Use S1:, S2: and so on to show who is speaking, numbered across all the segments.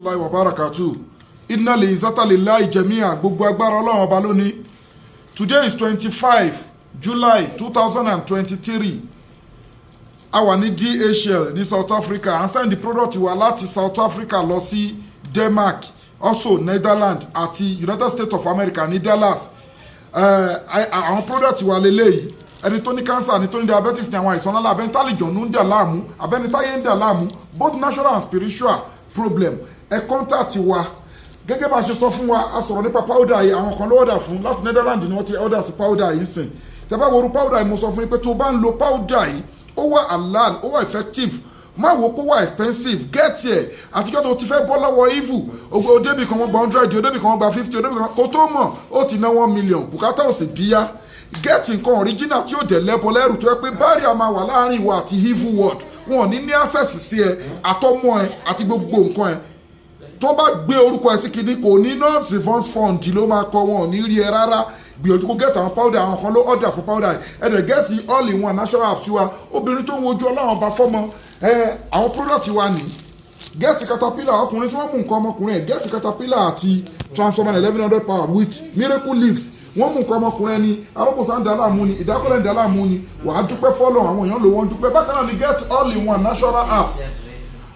S1: Allahi wa barakatuh. Inna li izzata lillahi jami'a. Gbogbo agbára Ọlọ́run ọba lónìí. Today is 25 July 2023. A wà ní DHL ní South Africa. And send the product wa láti South Africa lọ sí Denmark, also Netherlands àti United States of America ní Dallas. Àwọn product wa lélẹ́yìí. Ẹni tó ní cancer, ẹni tó ní diabetes ní àwọn àìsàn ńlá abẹ́ni tálíjọ̀nù ń dà láàmú, abẹ́ni táyé ń dà láàmú, both natural and spiritual problem. Ẹ kọ́ńtàtì wa gẹ́gẹ́ bá a ṣe sọ fún wa, a sọ̀rọ̀ nípa powder yìí, àwọn kan ló order fún láti Netherlands ni wọ́n ti order sí powder yìí sìn. Tẹ́ bá wo irú powder yìí, mo sọ fún yín pé tó bá ń lo powder yìí ó wà halal, ó wà effective, má wo kó wà expensive, get here àtijọ́ tó ti fẹ́ bọ́ lọ́wọ́ evil, ògbó débì kan wọ́n gba 100, òdébì kan wọ́n gba 50, òdébì kan kó tó mọ̀ ó ti ná 1 million, bùkátà ò sì bíyá. Get nǹkan original tí ó dẹ̀ lẹ́bọ̀ lẹ́rù tó yẹ pé barrier máa wà láàrin ìwọ àti evil world, wọn ò ní access sí ẹ àtọmọ ẹ àti gbogbo nǹkan ẹ. Tó bá gbé orúkọ ẹ sí kinní kò ní not reverse fund ló máa kọ, wọn ò ní rí ẹ rárá. Gbìyànjú kó get àwọn powder, àwọn kan ló order fún powder yìí, ẹ dẹ̀ get all in one natural apps wa. Obìnrin tó ń wojú Ọlọ́run bá fọ́mọ, àwọn product wa ní get caterpillar, ọkùnrin tí wọ́n mú nǹkan ọmọkùnrin ẹ̀, get caterpillar àti transformer 1100 power with miracle leaves. Wọ́n mú nǹkan ọmọkùnrin ẹni, arọ́pọ̀sá ń dàlá mú ni, ìdákọ́lẹ̀ ń dàlá mú ni, wàá dúpẹ́ fọ́lọ́, àwọn èèyàn ló wọ́n dúpẹ́. Bákan náà ni get all in one natural apps.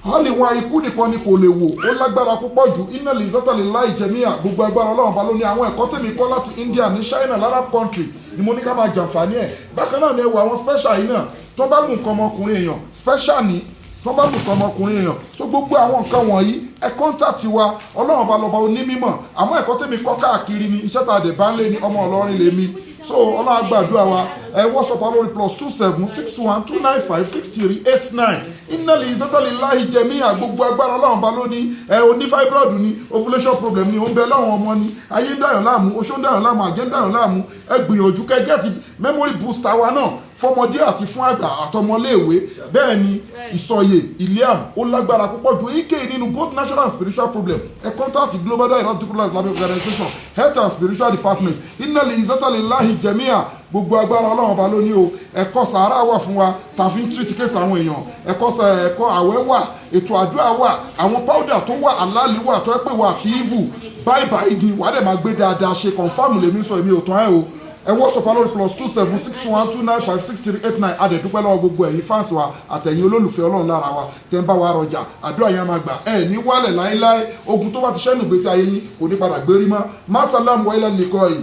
S1: All in one ikú nìkan ni kò lè wò, ó lágbára púpọ̀ jù. Inna li izzata lillahi jami'a. Gbogbo agbára Ọlọ́run bá ló ní. Àwọn ẹ̀kọ́ tèmi kọ́ láti India ní China Arab country ni mo ní ká máa jàǹfààní ẹ̀. Bákan náà ni ẹwà àwọn special yìí náà tó bá mú nǹkan ọmọkùnrin èèyàn special ni tó bá mú nǹkan ọmọkùnrin èèyàn. So gbogbo àwọn nǹkan wọ̀nyí ẹ kọ́ńtàtì wa, Ọlọ́run bá lọ́ba onímọ̀. Àmọ́ ẹ̀kọ́ tèmi kọ́ káàkiri ni, iṣẹ́ tá a dẹ̀ bá ń lé ní ọmọ Ọlọ́rin lèmi. So Ọlọ́run gbàdúrà wa, WhatsApp lórí +27 61 295 6389. Inna li izzata lillahi jami'a. Gbogbo agbára Ọlọ́run bá lóní. Oní fibroid ni, ovulation problem ni, ó ń bẹ lọ́wọ́ ọmọ ni, ayé ń dàyàn láàmú, oṣó ń dàyàn láàmú, àjẹ́ ń dàyàn láàmú. Ẹ gbìyànjú kẹ́ get memory booster wa náà fọmọdé àti fún àgbà àtọmọléèwé. Bẹ́ẹ̀ ni ìsọyè Iliam ó lágbára púpọ̀ ju Eyikeyi nínú both natural and spiritual problem. Ẹ contact Global Dahiratu Islamic Organization Health and Spiritual Department. Inna li izzata lillahi jami'a. Gbogbo agbára Ọlọ́run bá lóní o. Ẹ̀kọ́ sàárà wà fún wa, tàfi ń treat case àwọn èèyàn. Ẹ̀kọ́ àwẹ̀ wà, ètò àdúrà wà, àwọn powder tó wà halal wà tó ẹ pé wà àti evil. Bye bye di wà dẹ̀ máa gbé dáadáa ṣe confam lèmi sọ èmi ò tán ẹ o. Ẹ WhatsApp lórí +27 61 295 6389. Adẹ̀dúpẹ́ lọ́wọ́ gbogbo ẹ̀yin fans wa àtẹ̀yin olólùfẹ́ Ọlọ́run lára wa tẹ́ ń bá wa rọjà, àdúrà yẹn máa gbà ẹ̀ ní wálẹ̀ láéláé. Ogun tó bá ti ṣẹ́nu ìgbésí ayé yín kò ní padà gbérí mọ́. Má sálàmù wa ilal liqa'i.